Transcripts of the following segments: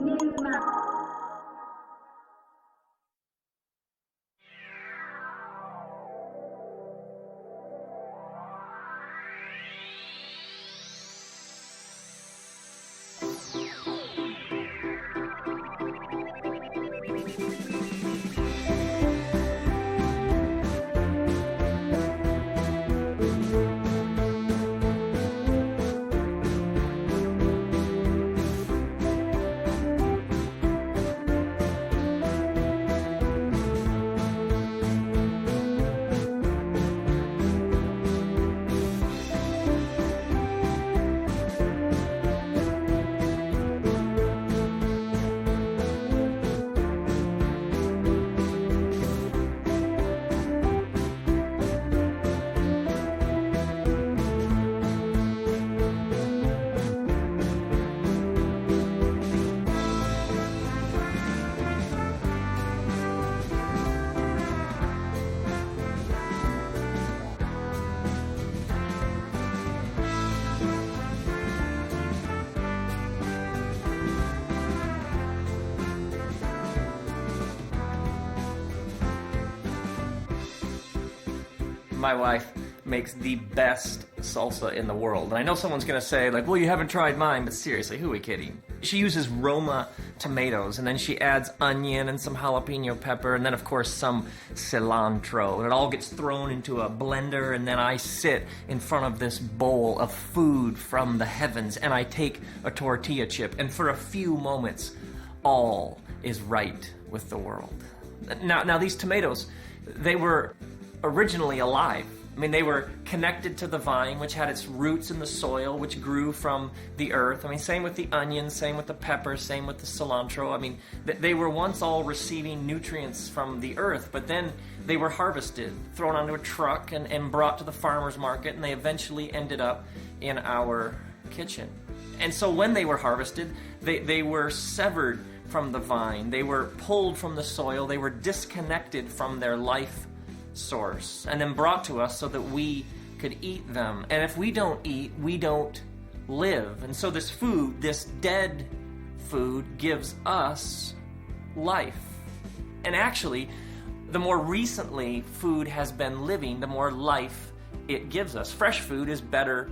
mismos. My wife makes the best salsa in the world. And I know someone's going to say, like, well, you haven't tried mine, but seriously, who are we kidding? She uses Roma tomatoes, and then she adds onion and some jalapeno pepper, and then, of course, some cilantro. And it all gets thrown into a blender, and then I sit in front of this bowl of food from the heavens, and I take a tortilla chip, and for a few moments, all is right with the world. Now these tomatoes, they were originally alive. I mean, they were connected to the vine, which had its roots in the soil, which grew from the earth. I mean, same with the onions, same with the pepper, same with the cilantro. I mean, they were once all receiving nutrients from the earth, but then they were harvested, thrown onto a truck, and brought to the farmer's market, and they eventually ended up in our kitchen. And so when they were harvested, they were severed from the vine. They were pulled from the soil. They were disconnected from their life source and then brought to us so that we could eat them. And if we don't eat, we don't live. And so this food, this dead food, gives us life. And actually, the more recently food has been living, the more life it gives us. Fresh food is better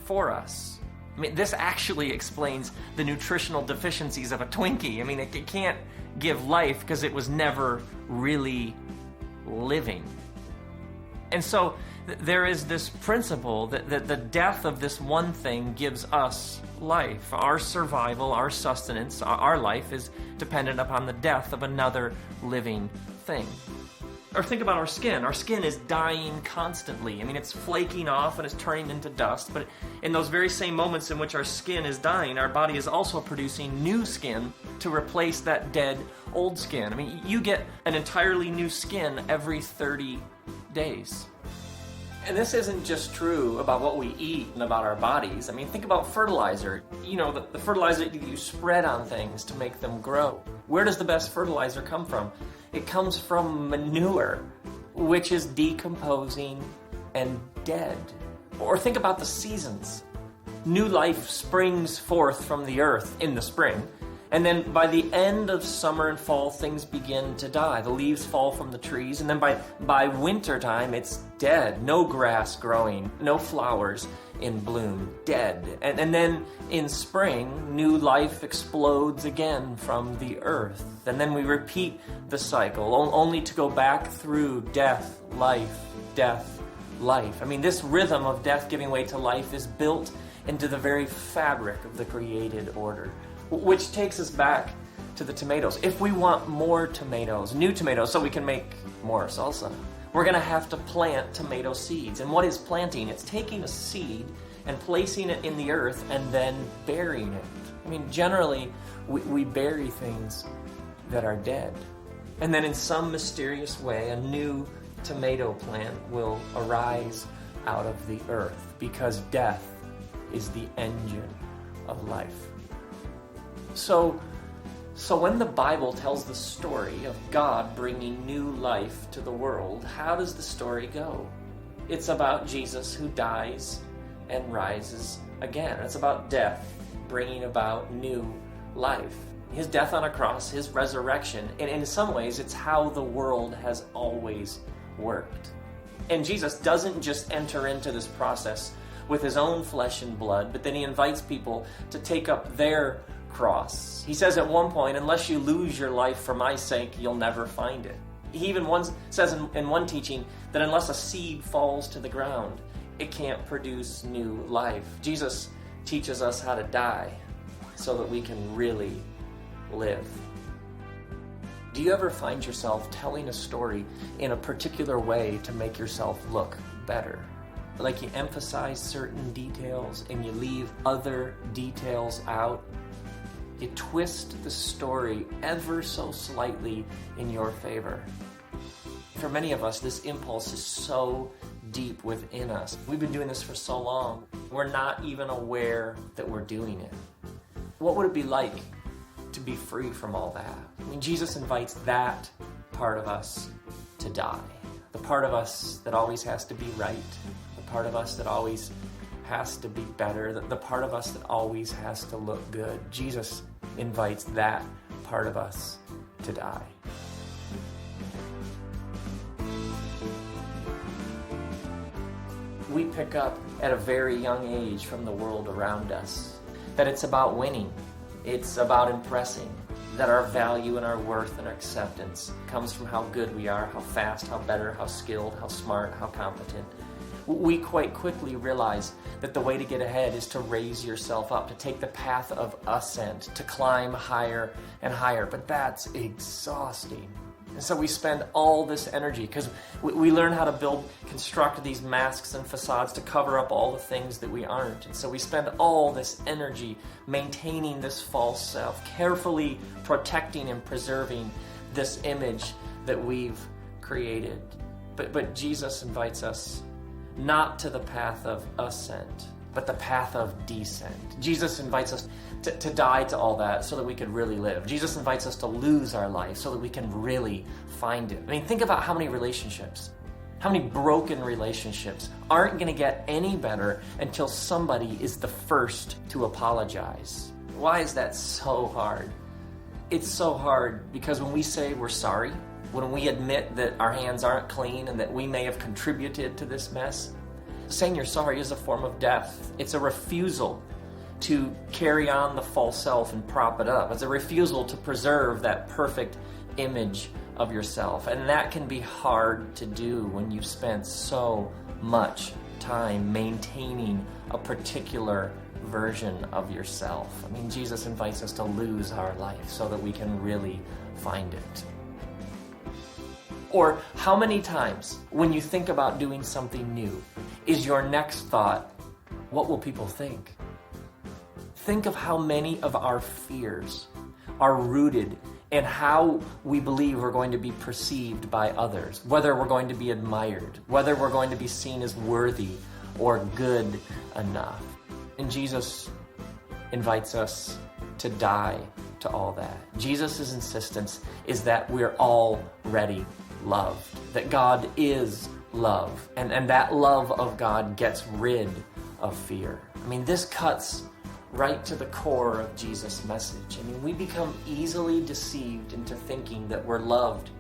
for us. I mean, this actually explains the nutritional deficiencies of a Twinkie. I mean, it can't give life because it was never really living. And so there is this principle that the death of this one thing gives us life. Our survival, our sustenance, our life is dependent upon the death of another living thing. Or think about our skin. Our skin is dying constantly. I mean, it's flaking off and it's turning into dust. But in those very same moments in which our skin is dying, our body is also producing new skin to replace that dead old skin. I mean, you get an entirely new skin every 30 days. And this isn't just true about what we eat and about our bodies. I mean, think about fertilizer. You know, the fertilizer that you spread on things to make them grow. Where does the best fertilizer come from? It comes from manure, which is decomposing and dead. Or think about the seasons. New life springs forth from the earth in the spring. And then by the end of summer and fall, things begin to die. The leaves fall from the trees, and then by winter time, it's dead. No grass growing, no flowers in bloom, dead. And then in spring, new life explodes again from the earth. And then we repeat the cycle, only to go back through death, life, death, life. I mean, this rhythm of death giving way to life is built into the very fabric of the created order. Which takes us back to the tomatoes. If we want more tomatoes, new tomatoes, so we can make more salsa, we're going to have to plant tomato seeds. And what is planting? It's taking a seed and placing it in the earth and then burying it. I mean, generally, we bury things that are dead. And then in some mysterious way, a new tomato plant will arise out of the earth because death is the engine of life. So when the Bible tells the story of God bringing new life to the world, how does the story go? It's about Jesus who dies and rises again. It's about death bringing about new life. His death on a cross, his resurrection, and in some ways it's how the world has always worked. And Jesus doesn't just enter into this process with his own flesh and blood, but then he invites people to take up their cross. He says at one point, unless you lose your life for my sake, you'll never find it. He even says in one teaching that unless a seed falls to the ground, it can't produce new life. Jesus teaches us how to die so that we can really live. Do you ever find yourself telling a story in a particular way to make yourself look better? Like you emphasize certain details and you leave other details out? You twist the story ever so slightly in your favor. For many of us, this impulse is so deep within us. We've been doing this for so long, we're not even aware that we're doing it. What would it be like to be free from all that? I mean, Jesus invites that part of us to die. The part of us that always has to be right. The part of us that always has to be better. The part of us that always has to look good. Jesus invites that part of us to die. We pick up at a very young age from the world around us that it's about winning. It's about impressing. That our value and our worth and our acceptance comes from how good we are, how fast, how better, how skilled, how smart, how competent. We quite quickly realize that the way to get ahead is to raise yourself up, to take the path of ascent, to climb higher and higher. But that's exhausting. And so we spend all this energy because we learn how to construct these masks and facades to cover up all the things that we aren't. And so we spend all this energy maintaining this false self, carefully protecting and preserving this image that we've created. But Jesus invites us not to the path of ascent, but the path of descent. Jesus invites us to die to all that so that we can really live. Jesus invites us to lose our life so that we can really find it. I mean, think about how many broken relationships aren't going to get any better until somebody is the first to apologize. Why is that so hard? It's so hard because when we say we're sorry, when we admit that our hands aren't clean and that we may have contributed to this mess, saying you're sorry is a form of death. It's a refusal to carry on the false self and prop it up. It's a refusal to preserve that perfect image of yourself. And that can be hard to do when you've spent so much time maintaining a particular version of yourself. I mean, Jesus invites us to lose our life so that we can really find it. Or how many times when you think about doing something new, is your next thought, what will people think? Think of how many of our fears are rooted in how we believe we're going to be perceived by others, whether we're going to be admired, whether we're going to be seen as worthy or good enough. And Jesus invites us to die to all that. Jesus' insistence is that we're already loved, that God is love, and that love of God gets rid of fear. I mean, this cuts right to the core of Jesus' message. I mean, we become easily deceived into thinking that we're loved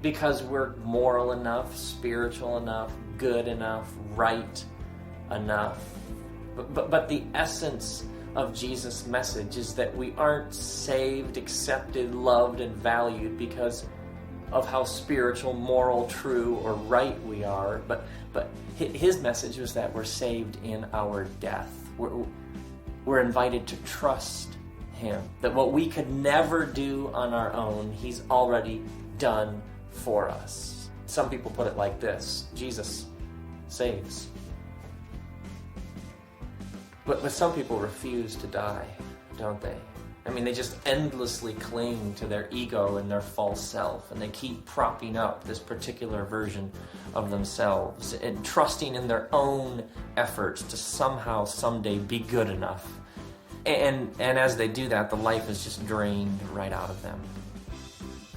because we're moral enough, spiritual enough, good enough, right enough. But the essence of Jesus' message is that we aren't saved, accepted, loved, and valued because of how spiritual, moral, true, or right we are, but his message was that we're saved in our death. We're invited to trust him, that what we could never do on our own, he's already done for us. Some people put it like this: Jesus saves. But some people refuse to die, don't they? I mean, they just endlessly cling to their ego and their false self, and they keep propping up this particular version of themselves and trusting in their own efforts to somehow, someday be good enough. And as they do that, the life is just drained right out of them.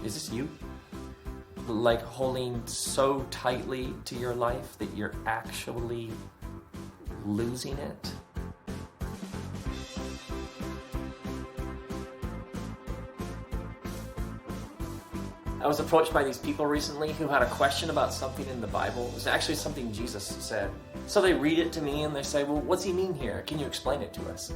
Is this you? Like holding so tightly to your life that you're actually losing it? I was approached by these people recently who had a question about something in the Bible. It was actually something Jesus said. So they read it to me and they say, well, what's he mean here? Can you explain it to us?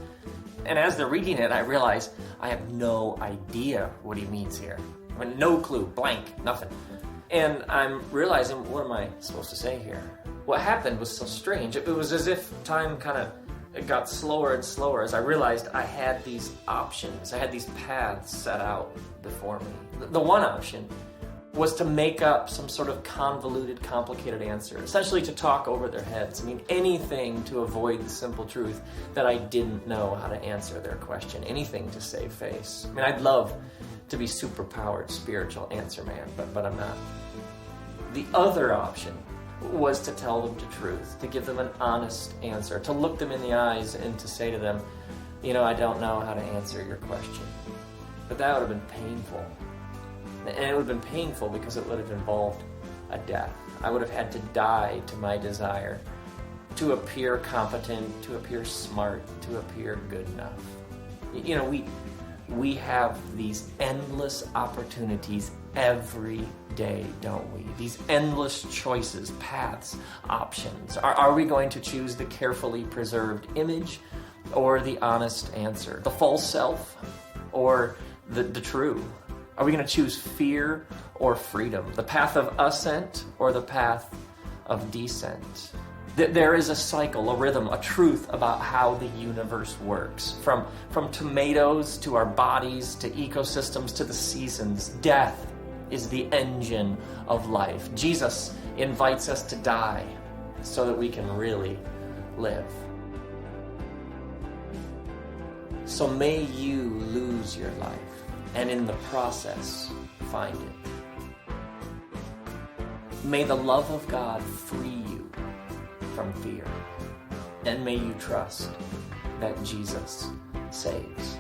And as they're reading it, I realize I have no idea what he means here. I mean, no clue, blank, nothing. And I'm realizing, what am I supposed to say here? What happened was so strange. It was as if time it got slower and slower as I realized I had these options. I had these paths set out before me. The one option was to make up some sort of convoluted, complicated answer, essentially to talk over their heads. I mean, anything to avoid the simple truth that I didn't know how to answer their question, anything to save face. I mean, I'd love to be super-powered spiritual answer man, but I'm not. The other option was to tell them the truth, to give them an honest answer, to look them in the eyes and to say to them, I don't know how to answer your question. But that would have been painful. And it would have been painful because it would have involved a death. I would have had to die to my desire to appear competent, to appear smart, to appear good enough. We have these endless opportunities every day, don't we? These endless choices, paths, options. Are we going to choose the carefully preserved image or the honest answer? The false self or the true? Are we going to choose fear or freedom? The path of ascent or the path of descent? There is a cycle, a rhythm, a truth about how the universe works. From tomatoes to our bodies to ecosystems to the seasons, death is the engine of life. Jesus invites us to die so that we can really live. So may you lose your life, and in the process, find it. May the love of God free you from fear, and may you trust that Jesus saves.